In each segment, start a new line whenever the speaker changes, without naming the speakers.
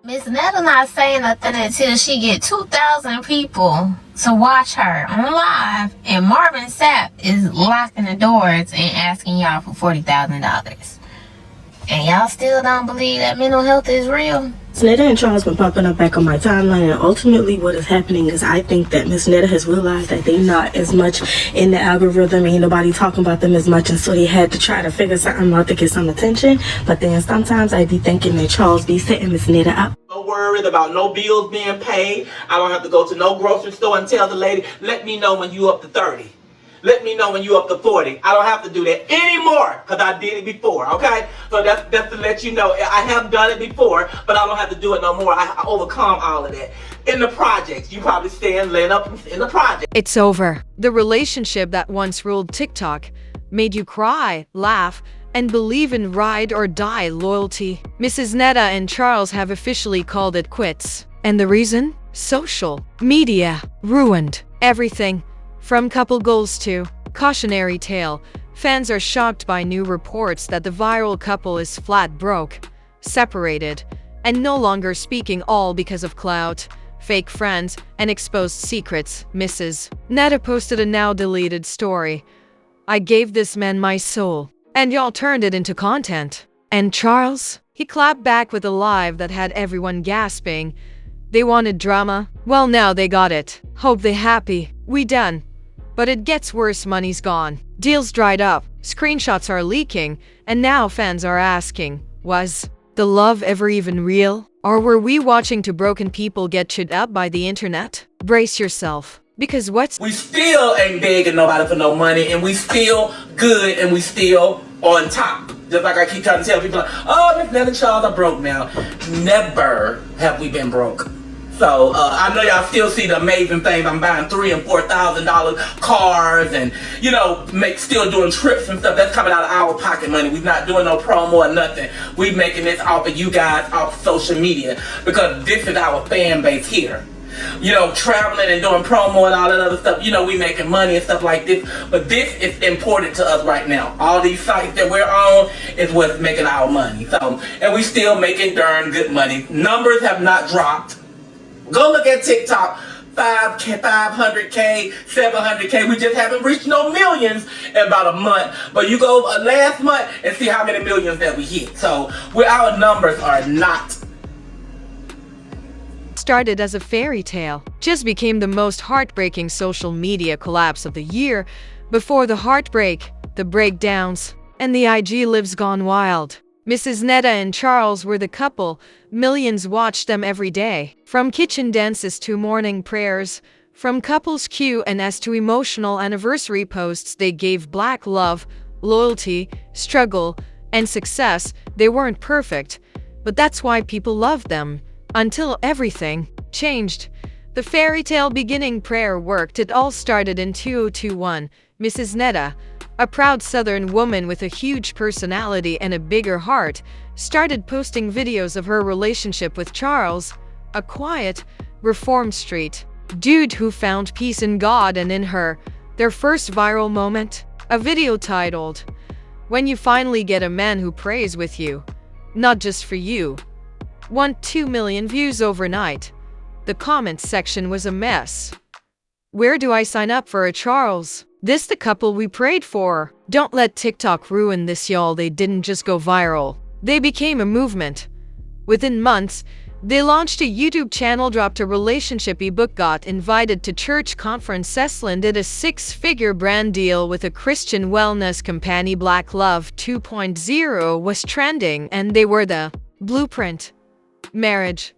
Miss Netta not saying nothing until she get 2,000 people to watch her on live, and Marvin Sapp is locking the doors and asking y'all for $40,000. And y'all still don't believe that mental health is real?
Netta and Charles been popping up back on my timeline, and ultimately what is happening is I think that Miss Netta has realized that they not as much in the algorithm, ain't nobody talking about them as much, and so they had to try to figure something out to get some attention. But then sometimes I be thinking that Charles be setting Miss Netta up.
No worried about no bills being paid. I don't have to go to no grocery store and tell the lady, let me know when you up to 30. Let me know when you up to 40. I don't have to do that anymore because I did it before, okay? So that's to let you know. I have done it before, but I don't have to do it no more. I overcome all of that. In the projects, you probably stand laying up in the project.
It's over. The relationship that once ruled TikTok made you cry, laugh, and believe in ride or die loyalty. Mrs. Netta and Charles have officially called it quits. And the reason? Social media ruined everything. From couple goals to cautionary tale, fans are shocked by new reports that the viral couple is flat broke, separated, and no longer speaking, all because of clout, fake friends, and exposed secrets. Mrs. Netta posted a now deleted story. I gave this man my soul, and y'all turned it into content. And Charles? He clapped back with a live that had everyone gasping. They wanted drama? Well, now they got it. Hope they happy. We done. But it gets worse. Money's gone. Deals dried up. Screenshots are leaking. And now fans are asking, was the love ever even real? Or were we watching two broken people get chewed up by the internet? Brace yourself. Because we
still ain't begging nobody for no money, and we still good, and we still on top. Just like I keep trying to tell people, oh, Miss Netta and Charles are broke now. Never have we been broke. So I know y'all still see the amazing things. I'm buying $3,000 and $4,000 cars, and still doing trips and stuff. That's coming out of our pocket money. We're not doing no promo or nothing. We making this off of you guys, off social media, because this is our fan base here. Traveling and doing promo and all that other stuff. We making money and stuff like this. But this is important to us right now. All these sites that we're on is what's making our money. So, and we still making darn good money. Numbers have not dropped. Go look at TikTok, 500K, 700K. We just haven't reached no millions in about a month. But you go last month and see how many millions that we hit. So our numbers are not.
Started as a fairy tale, just became the most heartbreaking social media collapse of the year. Before the heartbreak, the breakdowns, and the IG lives gone wild. Mrs. Netta and Charles were the couple. Millions watched them every day. From kitchen dances to morning prayers, from couples Q&As to emotional anniversary posts, they gave black love, loyalty, struggle, and success. They weren't perfect, but that's why people loved them. Until everything changed. The fairy tale beginning prayer worked. It all started in 2021. Mrs. Netta, a proud Southern woman with a huge personality and a bigger heart, started posting videos of her relationship with Charles, a quiet, reformed street dude who found peace in God and in her. Their first viral moment? A video titled, "When You Finally Get a Man Who Prays With You, Not Just For You," won 2 million views overnight. The comments section was a mess. Where do I sign up for a Charles? This the couple we prayed for. Don't let TikTok ruin this, y'all. They didn't just go viral. They became a movement. Within months, they launched a YouTube channel, dropped a relationship ebook, got invited to church conference, did a 6-figure brand deal with a Christian wellness company. Black Love 2.0 was trending, and they were the blueprint. Marriage,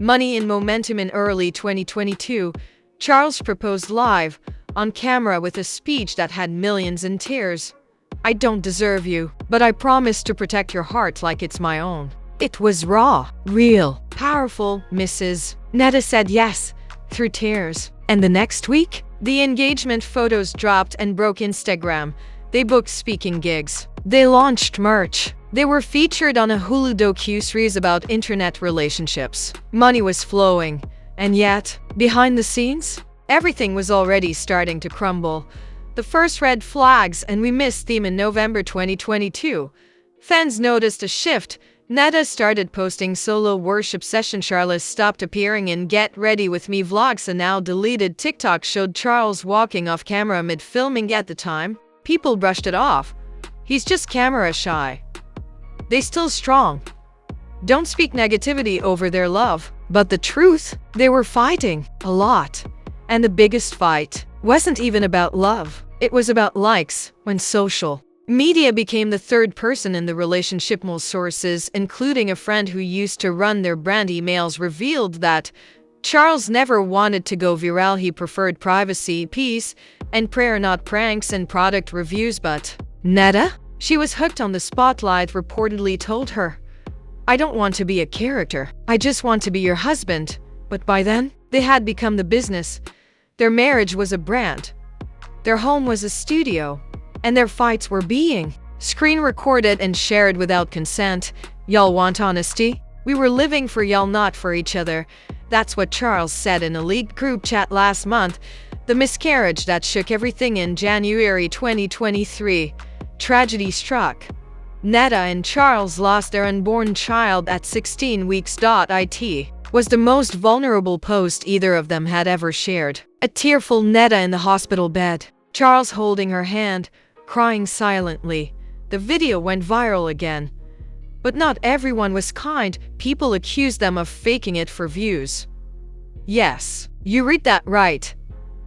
money, and momentum. In early 2022, Charles proposed live, on camera, with a speech that had millions in tears. I don't deserve you, but I promise to protect your heart like it's my own. It was raw, real, powerful. Mrs. Netta said yes, through tears. And the next week, the engagement photos dropped and broke Instagram. They booked speaking gigs. They launched merch. They were featured on a Hulu docu-series about internet relationships. Money was flowing. And yet, behind the scenes, everything was already starting to crumble. The first red flags, and we missed them in November 2022. Fans noticed a shift. Netta started posting solo worship session. Charles stopped appearing in Get Ready With Me vlogs. And now deleted TikTok showed Charles walking off camera mid filming. At the time, people brushed it off. He's just camera shy. They still strong. Don't speak negativity over their love. But the truth, they were fighting a lot. And the biggest fight wasn't even about love. It was about likes when social media became the third person in the relationship. Most sources, including a friend who used to run their brand emails, revealed that Charles never wanted to go viral. He preferred privacy, peace, and prayer, not pranks and product reviews. But Netta, she was hooked on the spotlight, reportedly told her, "I don't want to be a character. I just want to be your husband." But by then, they had become the business. Their marriage was a brand. Their home was a studio. And their fights were being screen recorded and shared without consent. "Y'all want honesty? We were living for y'all, not for each other." That's what Charles said in a leaked group chat last month. The miscarriage that shook everything in January 2023. Tragedy struck. Netta and Charles lost their unborn child at 16 weeks. It was the most vulnerable post either of them had ever shared. A tearful Netta in the hospital bed, Charles holding her hand, crying silently. The video went viral again. But not everyone was kind. People accused them of faking it for views. Yes, you read that right.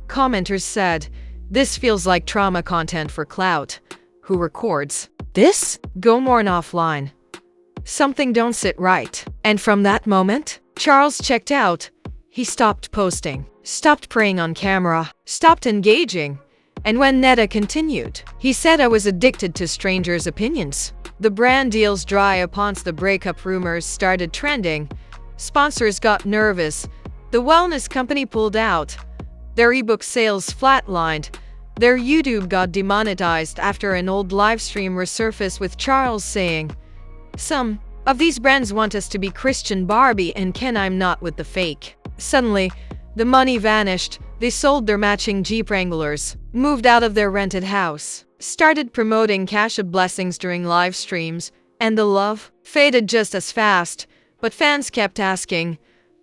Commenters said, "This feels like trauma content for clout. Who records this? Go mourn offline. Something don't sit right." And from that moment, Charles checked out. He stopped posting, stopped praying on camera, stopped engaging. And when Netta continued, he said, "I was addicted to strangers' opinions." The brand deals dry upon the breakup. Rumors started trending. Sponsors got nervous. The wellness company pulled out. Their ebook sales flatlined. Their YouTube got demonetized after an old livestream resurfaced with Charles saying, "Some of these brands want us to be Christian Barbie and Ken. I'm not with the fake." Suddenly, the money vanished. They sold their matching Jeep Wranglers, moved out of their rented house, started promoting cash of blessings during live streams, and the love faded just as fast. But fans kept asking,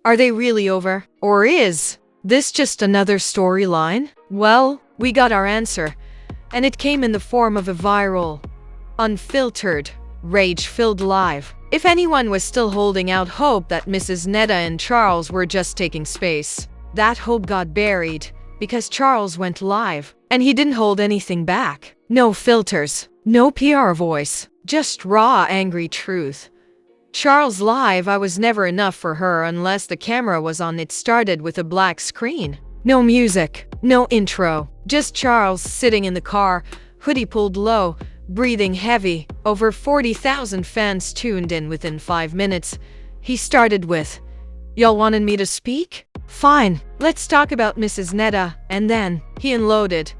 are they really over? Or is this just another storyline? Well, we got our answer, and it came in the form of a viral, unfiltered, rage-filled live. If anyone was still holding out hope that Mrs. Netta and Charles were just taking space, that hope got buried because Charles went live, and he didn't hold anything back. No filters, no PR voice, just raw, angry truth. Charles live, "I was never enough for her unless the camera was on." It started with a black screen. No music, no intro, just Charles sitting in the car, hoodie pulled low, breathing heavy. Over 40,000 fans tuned in within 5 minutes. He started with, "Y'all wanted me to speak? Fine, let's talk about Mrs. Netta." And then he unloaded,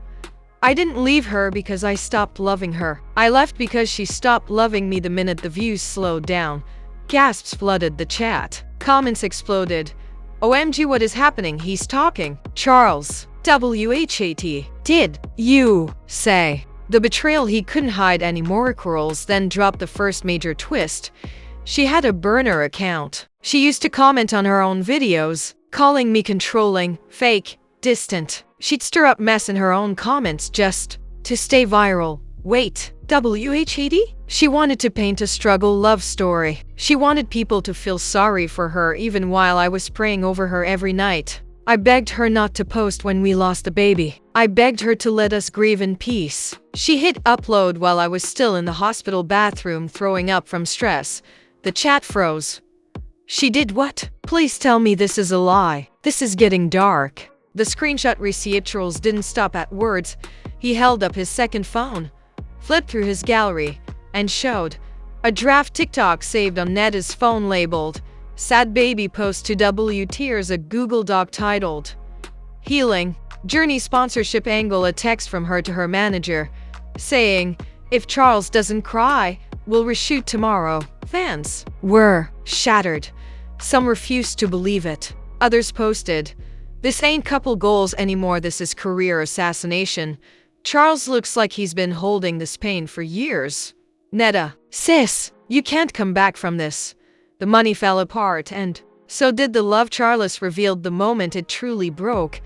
"I didn't leave her because I stopped loving her. I left because she stopped loving me." The minute the views slowed down, gasps flooded the chat. Comments exploded. "OMG, what is happening? He's talking. Charles, WHAT, did you say?" The betrayal he couldn't hide anymore. Curls then dropped the first major twist. She had a burner account. She used to comment on her own videos, calling me controlling, fake, distant. She'd stir up mess in her own comments just to stay viral. Wait, WHAT? She wanted to paint a struggle love story. She wanted people to feel sorry for her even while I was praying over her every night. I begged her not to post when we lost the baby. I begged her to let us grieve in peace. She hit upload while I was still in the hospital bathroom throwing up from stress. The chat froze. She did what? Please tell me this is a lie. This is getting dark. The screenshot received. Charles didn't stop at words. He held up his second phone, flipped through his gallery, and showed a draft TikTok saved on Netta's phone labeled "Sad Baby Post to W Tears," a Google Doc titled "Healing Journey Sponsorship Angle," a text from her to her manager saying, "If Charles doesn't cry, we'll reshoot tomorrow." Fans were shattered. Some refused to believe it. Others posted, "This ain't couple goals anymore, this is career assassination. Charles looks like he's been holding this pain for years." Netta, sis, you can't come back from this. The money fell apart, and so did the love. Charles revealed the moment it truly broke.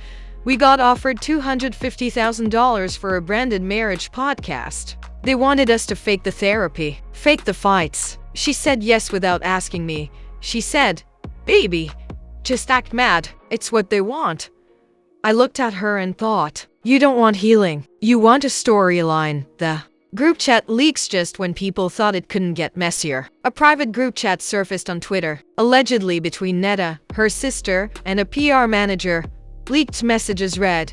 We got offered $250,000 for a branded marriage podcast. They wanted us to fake the therapy, fake the fights. She said yes without asking me. She said, "Baby, just act mad. It's what they want." I looked at her and thought, you don't want healing. You want a storyline. The group chat leaks just when people thought it couldn't get messier. A private group chat surfaced on Twitter, allegedly between Netta, her sister, and a PR manager. Leaked messages read,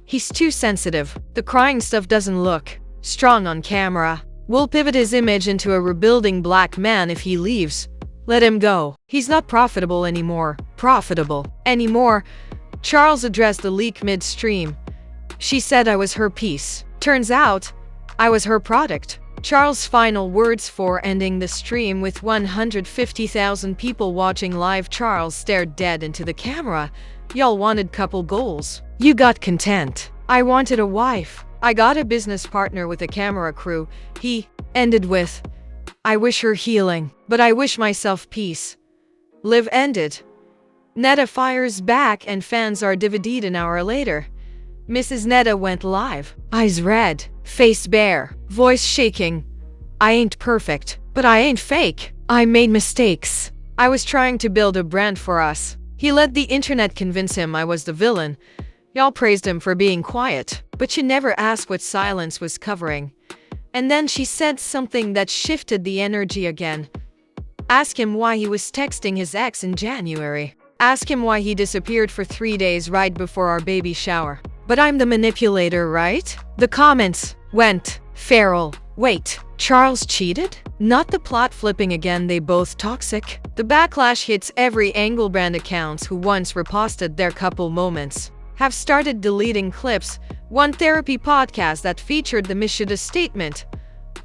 "He's too sensitive. The crying stuff doesn't look strong on camera. We'll pivot his image into a rebuilding black man if he leaves. Let him go. He's not profitable anymore. Charles addressed the leak midstream. She said I was her piece. Turns out, I was her product. Charles' final words for ending the stream with 150,000 people watching live. Charles stared dead into the camera. Y'all wanted couple goals. You got content. I wanted a wife. I got a business partner with a camera crew. He ended with, I wish her healing, but I wish myself peace. Live ended. Netta fires back and fans are divided. An hour later, Mrs. Netta went live. Eyes red, face bare, voice shaking. I ain't perfect, but I ain't fake. I made mistakes. I was trying to build a brand for us. He let the internet convince him I was the villain. Y'all praised him for being quiet, but she never asked what silence was covering. And then she said something that shifted the energy again. Ask him why he was texting his ex in January. Ask him why he disappeared for 3 days right before our baby shower. But I'm the manipulator, right? The comments went feral. Wait, Charles cheated? Not the plot flipping again, they both toxic. The backlash hits every angle. Brand accounts who once reposted their couple moments have started deleting clips. One therapy podcast that featured the Mishida statement,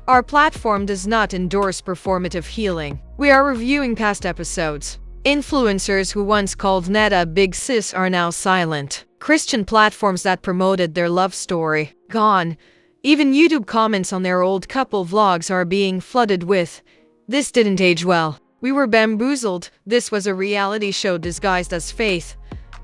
"Our platform does not endorse performative healing. We are reviewing past episodes." Influencers who once called Netta big sis are now silent. Christian platforms that promoted their love story, gone. Even YouTube comments on their old couple vlogs are being flooded with, "This didn't age well. We were bamboozled. This was a reality show disguised as faith."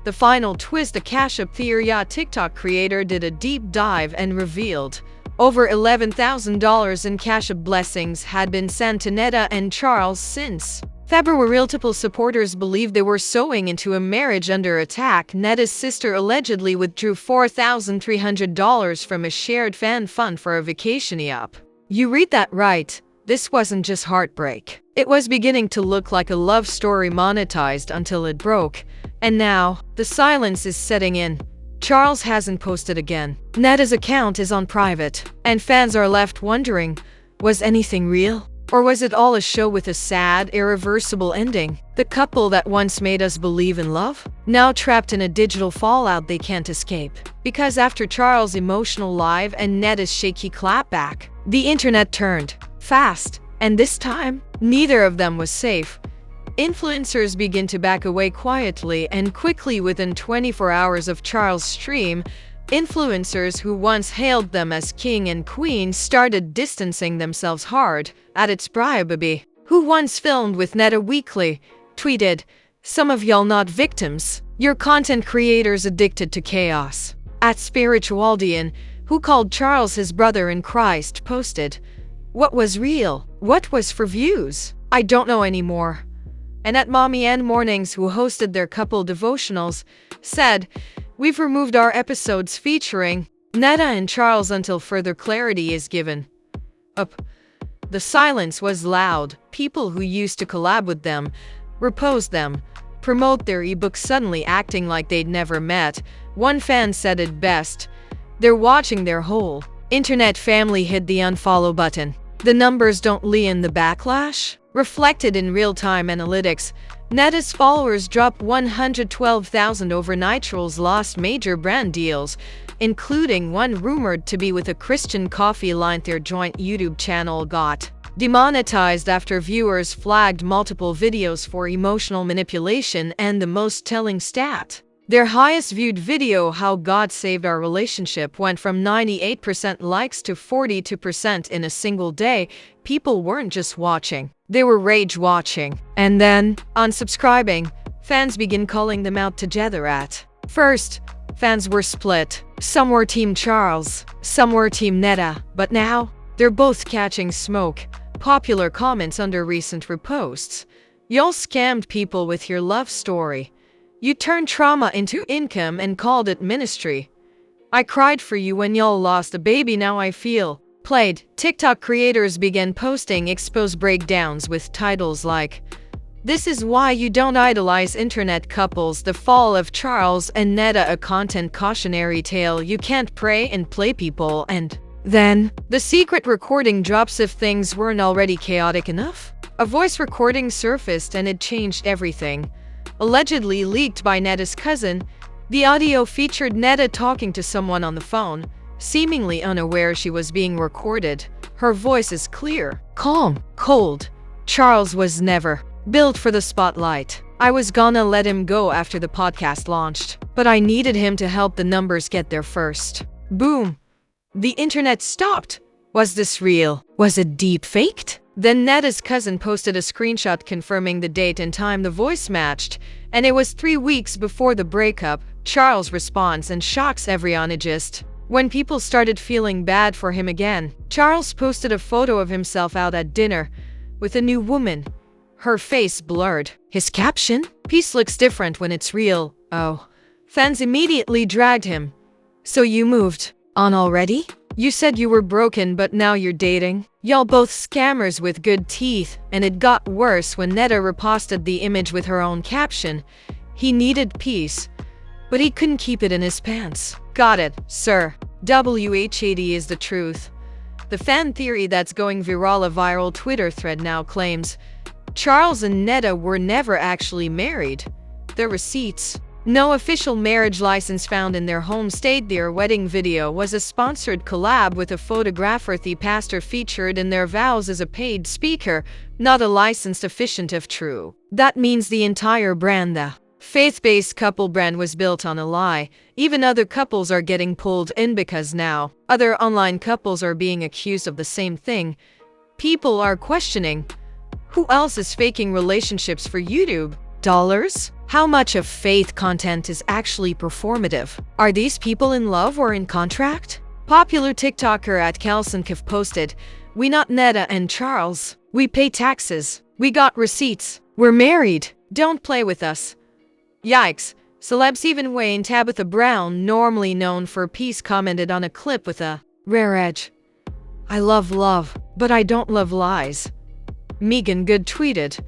The final twist, a Cash App theory. A TikTok creator did a deep dive and revealed over $11,000 in Cash App blessings had been sent to Netta and Charles since February. Multiple supporters believed they were sowing into a marriage under attack. Netta's sister allegedly withdrew $4,300 from a shared fan fund for a vacation. Yup. You read that right. This wasn't just heartbreak. It was beginning to look like a love story monetized until it broke. And now, the silence is setting in. Charles hasn't posted again. Netta's account is on private. And fans are left wondering, was anything real? Or was it all a show with a sad, irreversible ending? The couple that once made us believe in love? Now trapped in a digital fallout they can't escape. Because after Charles' emotional live and Netta's shaky clapback, the internet turned fast. And this time, neither of them was safe. Influencers begin to back away quietly and quickly. Within 24 hours of Charles' stream, influencers who once hailed them as king and queen started distancing themselves hard. At its Baby, who once filmed with Netta weekly, tweeted, "Some of y'all not victims. You're content creators addicted to chaos." At Spiritualdian, who called Charles his brother in Christ, posted, "What was real? What was for views? I don't know anymore." And at Mommy and Mornings, who hosted their couple devotionals, said, "We've removed our episodes featuring Netta and Charles until further clarity is given." The silence was loud. People who used to collab with them, repost them, promote their ebooks suddenly acting like they'd never met. One fan said it best, "They're watching their whole internet family hit the unfollow button." The numbers don't lie in the backlash. Reflected in real-time analytics, Netta's followers dropped 112,000 overnight. Trolls lost major brand deals, including one rumored to be with a Christian coffee line. Their joint YouTube channel got demonetized after viewers flagged multiple videos for emotional manipulation. And the most telling stat, Their highest viewed video, How God Saved Our Relationship, went from 98% likes to 42% in a single day. People weren't just watching, they were rage watching. And then, unsubscribing, fans began calling them out together at first. Fans were split. Some were Team Charles, some were Team Netta, but now, they're both catching smoke. Popular comments under recent reposts. Y'all scammed people with your love story. You turned trauma into income and called it ministry. I cried for you when y'all lost a baby, now I feel played. TikTok creators began posting exposed breakdowns with titles like, "This is why you don't idolize internet couples, the fall of Charles and Netta, a content cautionary tale, you can't pray and play people," and then, the secret recording drops. If things weren't already chaotic enough, a voice recording surfaced and it changed everything. Allegedly leaked by Netta's cousin, the audio featured Netta talking to someone on the phone, seemingly unaware she was being recorded. Her voice is clear, calm, cold. Charles was never built for the spotlight. I was gonna let him go after the podcast launched, but I needed him to help the numbers get there first. Boom. The internet stopped. Was this real? Was it deep faked? Then Netta's cousin posted a screenshot confirming the date and time the voice matched, and it was 3 weeks before the breakup. Charles responds and shocks everyone. Just when people started feeling bad for him again, Charles posted a photo of himself out at dinner with a new woman, her face blurred. His caption, "Peace looks different when it's real." Oh. Fans immediately dragged him. "So you moved on already? You said you were broken, but now you're dating? Y'all both scammers with good teeth." And it got worse when Netta reposted the image with her own caption. "He needed peace, but he couldn't keep it in his pants." Got it, sir. WHAD is the truth. The fan theory that's going viral, a viral Twitter thread now claims Charles and Netta were never actually married. The receipts, no official marriage license found in their home state. Their wedding video was a sponsored collab with a photographer. The pastor featured in their vows as a paid speaker, not a licensed officiant if true. That means the entire brand, the faith-based couple brand, was built on a lie. Even other couples are getting pulled in because now other online couples are being accused of the same thing. People are questioning, who else is faking relationships for YouTube dollars? How much of faith content is actually performative? Are these people in love or in contract? Popular TikToker at Kelsonkif posted, "We not Netta and Charles. We pay taxes. We got receipts. We're married. Don't play with us." Yikes. Celebs even Wayne Tabitha Brown, normally known for peace, commented on a clip with a rare edge. "I love love, but I don't love lies." Megan Good tweeted,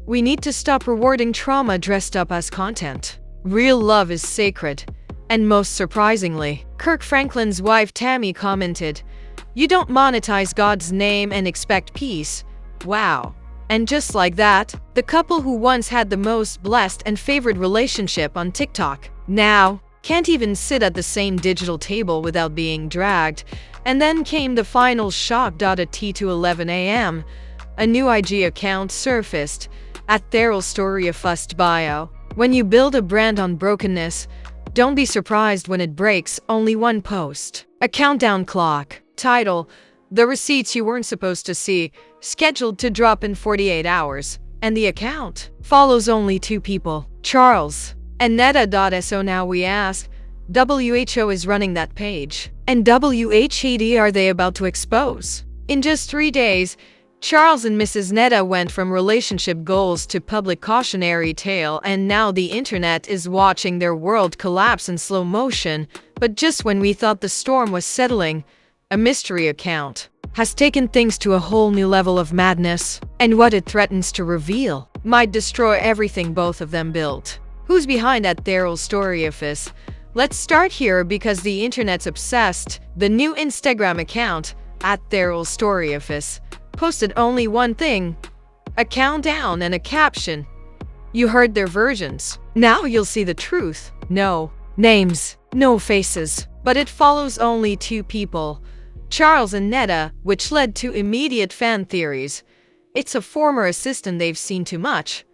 "We need to stop rewarding trauma dressed up as content. Real love is sacred." And most surprisingly, Kirk Franklin's wife Tammy commented, "You don't monetize God's name and expect peace." Wow. And just like that, the couple who once had the most blessed and favored relationship on TikTok now can't even sit at the same digital table without being dragged. And then came the final shock. At 2:11 a.m., a new IG account surfaced at Theral Story of Fust bio. When you build a brand on brokenness, don't be surprised when it breaks. Only one post. A countdown clock. Title, "The receipts you weren't supposed to see," scheduled to drop in 48 hours. And the account follows only 2 people, Charles and Netta. So now we ask, WHO is running that page. And WHAD are they about to expose? In just 3 days, Charles and Mrs. Netta went from relationship goals to public cautionary tale, and now the internet is watching their world collapse in slow motion. But just when we thought the storm was settling, a mystery account has taken things to a whole new level of madness, and what it threatens to reveal might destroy everything both of them built. Who's behind at Theral Story Office? Let's start here because the internet's obsessed. The new Instagram account, at Theral Story Office, posted only one thing, a countdown and a caption. You heard their versions. Now you'll see the truth. No names, no faces, but it follows only 2 people, Charles and Netta, which led to immediate fan theories. It's a former assistant they've seen too much.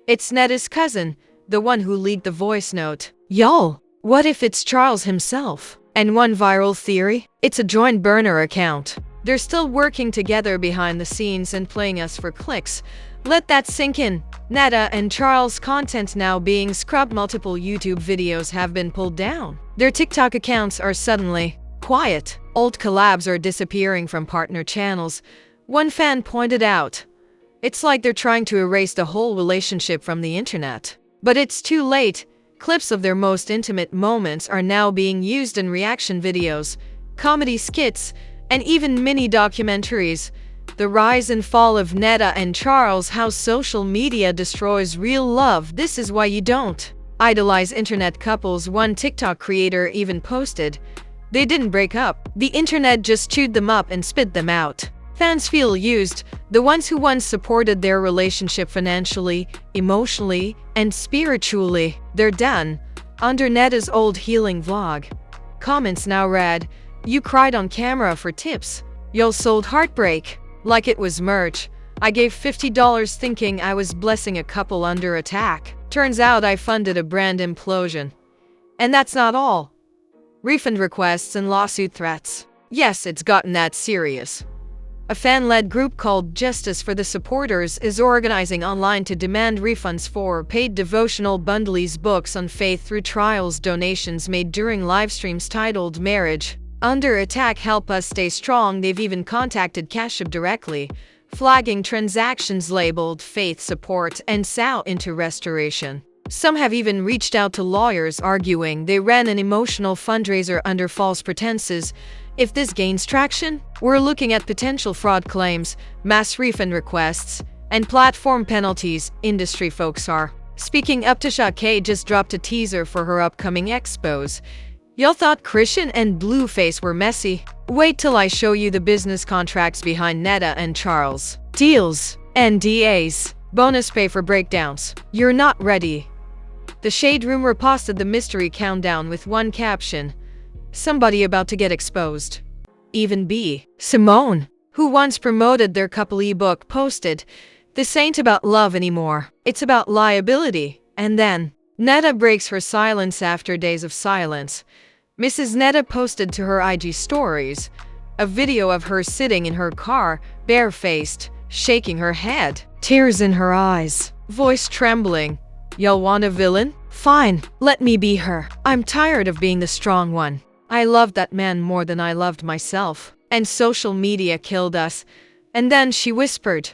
It's Netta's cousin, the one who leaked the voice note. Y'all, what if it's Charles himself? And one viral theory? It's a joint burner account. They're still working together behind the scenes and playing us for clicks. Let that sink in. Netta and Charles' content now being scrubbed. Multiple YouTube videos have been pulled down. Their TikTok accounts are suddenly quiet. Old collabs are disappearing from partner channels. One fan pointed out, it's like they're trying to erase the whole relationship from the internet. But it's too late. Clips of their most intimate moments are now being used in reaction videos, comedy skits, and even mini documentaries. The rise and fall of Netta and Charles, how social media destroys real love. This is why you don't idolize internet couples. One TikTok creator even posted, they didn't break up. The internet just chewed them up and spit them out. Fans feel used, the ones who once supported their relationship financially, emotionally, and spiritually. They're done. Under Netta's old healing vlog. Comments now read, you cried on camera for tips. Y'all sold heartbreak like it was merch. I gave $50 thinking I was blessing a couple under attack. Turns out I funded a brand implosion. And that's not all. Refund requests and lawsuit threats. Yes, it's gotten that serious. A fan-led group called Justice for the Supporters is organizing online to demand refunds for paid devotional bundles, books on faith through trials, donations made during live streams titled Marriage Under Attack. Help us stay strong. They've even contacted Cash App directly, flagging transactions labeled faith support and sow into restoration. Some have even reached out to lawyers, arguing they ran an emotional fundraiser under false pretenses. If this gains traction, we're looking at potential fraud claims, mass refund requests, and platform penalties, industry folks are. Speaking up, Tasha K just dropped a teaser for her upcoming expos. Y'all thought Christian and Blueface were messy? Wait till I show you the business contracts behind Netta and Charles. Deals, NDAs, bonus pay for breakdowns. You're not ready. The Shade Room reposted the mystery countdown with one caption, somebody about to get exposed. Even B. Simone, who once promoted their couple ebook, posted, this ain't about love anymore. It's about liability. And then, Netta breaks her silence after days of silence. Mrs. Netta posted to her IG stories a video of her sitting in her car, barefaced, shaking her head, tears in her eyes, voice trembling. Y'all want a villain? Fine, let me be her. I'm tired of being the strong one. I loved that man more than I loved myself. And social media killed us. And then she whispered,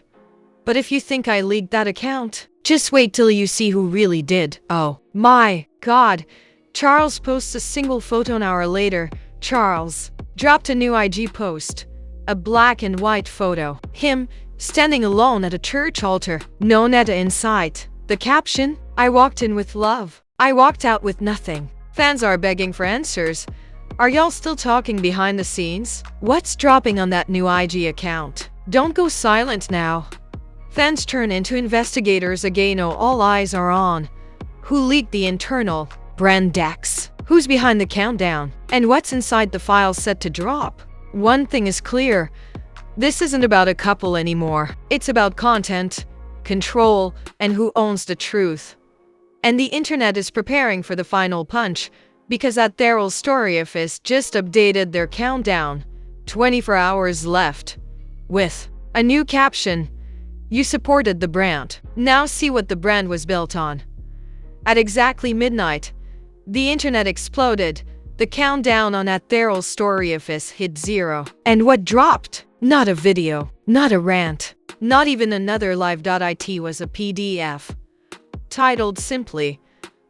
but if you think I leaked that account, just wait till you see who really did. Oh my God. Charles posts a single photo an hour later. Charles dropped a new IG post. A black and white photo. Him standing alone at a church altar. No Netta in sight. The caption, I walked in with love. I walked out with nothing. Fans are begging for answers. Are y'all still talking behind the scenes? What's dropping on that new IG account? Don't go silent now. Fans turn into investigators again. All eyes are on who leaked the internal brand decks, who's behind the countdown, and what's inside the files set to drop. One thing is clear, this isn't about a couple anymore. It's about content, control, and who owns the truth. And the internet is preparing for the final punch, because at Daryl's story office just updated their countdown, 24 hours left, with a new caption, you supported the brand. Now see what the brand was built on. At exactly midnight, the internet exploded. The countdown on at Daryl's story office hit 0. And what dropped? Not a video, not a rant, not even another live.it was a PDF. Titled simply,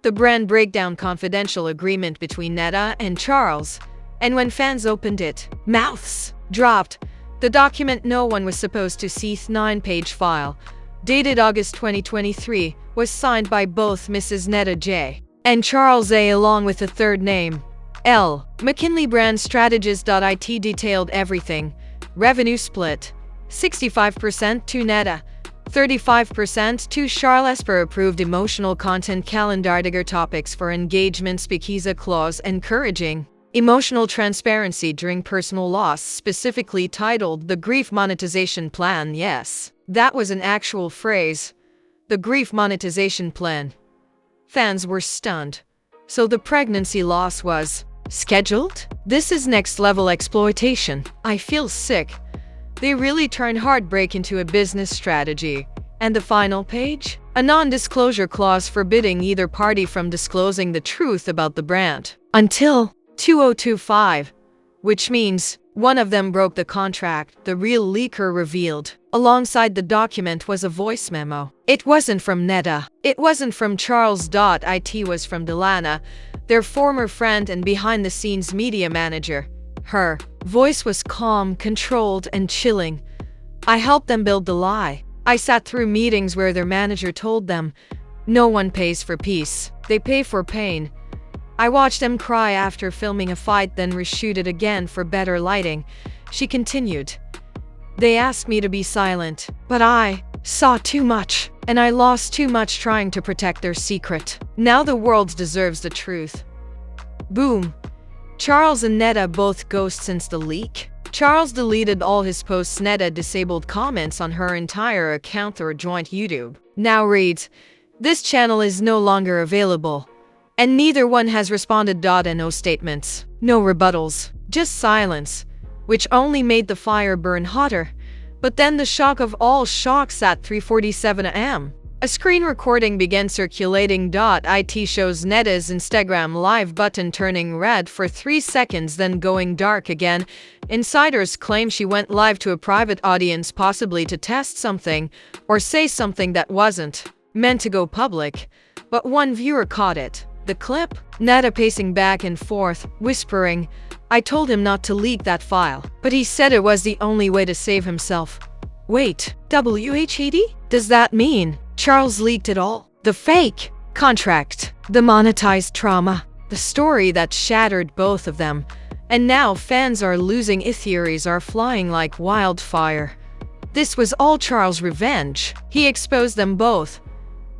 The Brand Breakdown Confidential Agreement between Netta and Charles. And when fans opened it, mouths dropped. The document no one was supposed to see, 9-page file, dated August 2023, was signed by both Mrs. Netta J. and Charles A. along with a third name, L. McKinley. Brand Strategist.it detailed everything. Revenue split, 65% to Netta, 35% to Charles. Per approved emotional content calendar. Digger topics for engagement. Speaks a clause encouraging emotional transparency during personal loss, specifically titled the Grief Monetization Plan. Yes, that was an actual phrase. The Grief Monetization Plan. Fans were stunned. So the pregnancy loss was scheduled? This is next-level exploitation. I feel sick. They really turned heartbreak into a business strategy. And the final page? A non-disclosure clause forbidding either party from disclosing the truth about the brand until 2025, which means one of them broke the contract, the real leaker revealed. Alongside the document was a voice memo. It wasn't from Netta. It wasn't from Charles. It was from Delana, their former friend and behind-the-scenes media manager. Her voice was calm, controlled, and chilling. I helped them build the lie. I sat through meetings where their manager told them, "No one pays for peace. They pay for pain." I watched them cry after filming a fight, then reshoot it again for better lighting. She continued. They asked me to be silent, but I saw too much, and I lost too much trying to protect their secret. Now the world deserves the truth. Boom. Charles and Netta both ghost since the leak. Charles deleted all his posts. Netta disabled comments on her entire account through a joint YouTube. Now reads, "This channel is no longer available." And neither one has responded. And no statements, no rebuttals, just silence, which only made the fire burn hotter. But then the shock of all shocks at 3:47 a.m. A screen recording began circulating. It shows Netta's Instagram live button turning red for 3 seconds, then going dark again. Insiders claim she went live to a private audience, possibly to test something or say something that wasn't meant to go public. But one viewer caught it. The clip? Netta pacing back and forth, whispering, "I told him not to leak that file, but he said it was the only way to save himself." Wait, WHED? Does that mean Charles leaked it all? The fake contract, the monetized trauma, the story that shattered both of them. And now fans are losing it. Theories are flying like wildfire. This was all Charles' revenge. He exposed them both.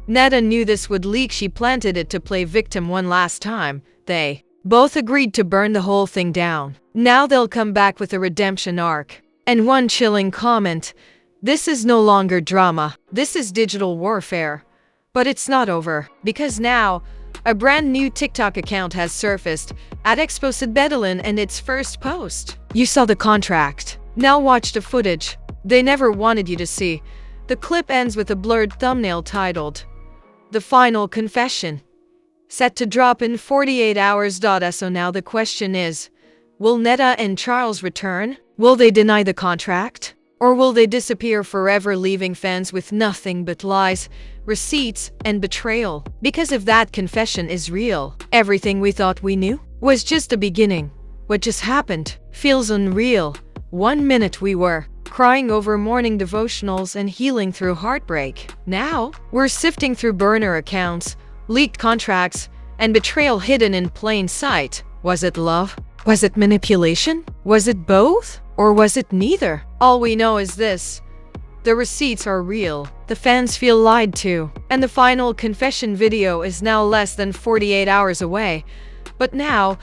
Netta knew this would leak. She planted it to play victim one last time. They both agreed to burn the whole thing down. Now they'll come back with a redemption arc. And one chilling comment, "This is no longer drama. This is digital warfare." But it's not over, because now a brand new TikTok account has surfaced at Exposed Bedouin, and its first post. You saw the contract. Now watch the footage they never wanted you to see. The clip ends with a blurred thumbnail titled, "The Final Confession," set to drop in 48 hours. So now the question is, will Netta and Charles return? Will they deny the contract? Or will they disappear forever, leaving fans with nothing but lies, receipts, and betrayal? Because if that confession is real, everything we thought we knew was just the beginning. What just happened feels unreal. 1 minute we were crying over morning devotionals and healing through heartbreak. Now, we're sifting through burner accounts, leaked contracts, and betrayal hidden in plain sight. Was it love? Was it manipulation? Was it both? Or was it neither? All we know is this. The receipts are real. The fans feel lied to. And the final confession video is now less than 48 hours away. But now,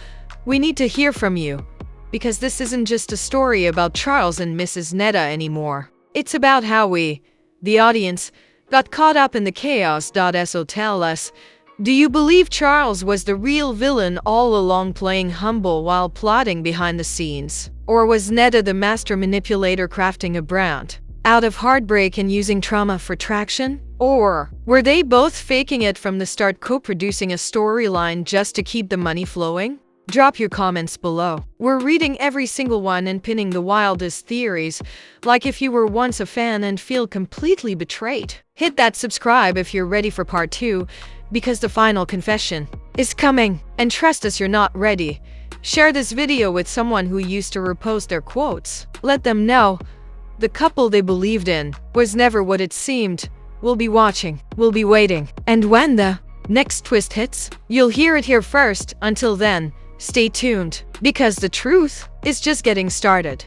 we need to hear from you. Because this isn't just a story about Charles and Mrs. Netta anymore. It's about how we, the audience, got caught up in the chaos. So tell us, do you believe Charles was the real villain all along, playing humble while plotting behind the scenes? Or was Netta the master manipulator, crafting a brand out of heartbreak and using trauma for traction? Or were they both faking it from the start, co-producing a storyline just to keep the money flowing? Drop your comments below. We're reading every single one and pinning the wildest theories, like if you were once a fan and feel completely betrayed. Hit that subscribe if you're ready for part 2, because the final confession is coming. And trust us, you're not ready. Share this video with someone who used to repost their quotes. Let them know the couple they believed in was never what it seemed. We'll be watching. We'll be waiting. And when the next twist hits, you'll hear it here first. Until then, stay tuned, because the truth is just getting started.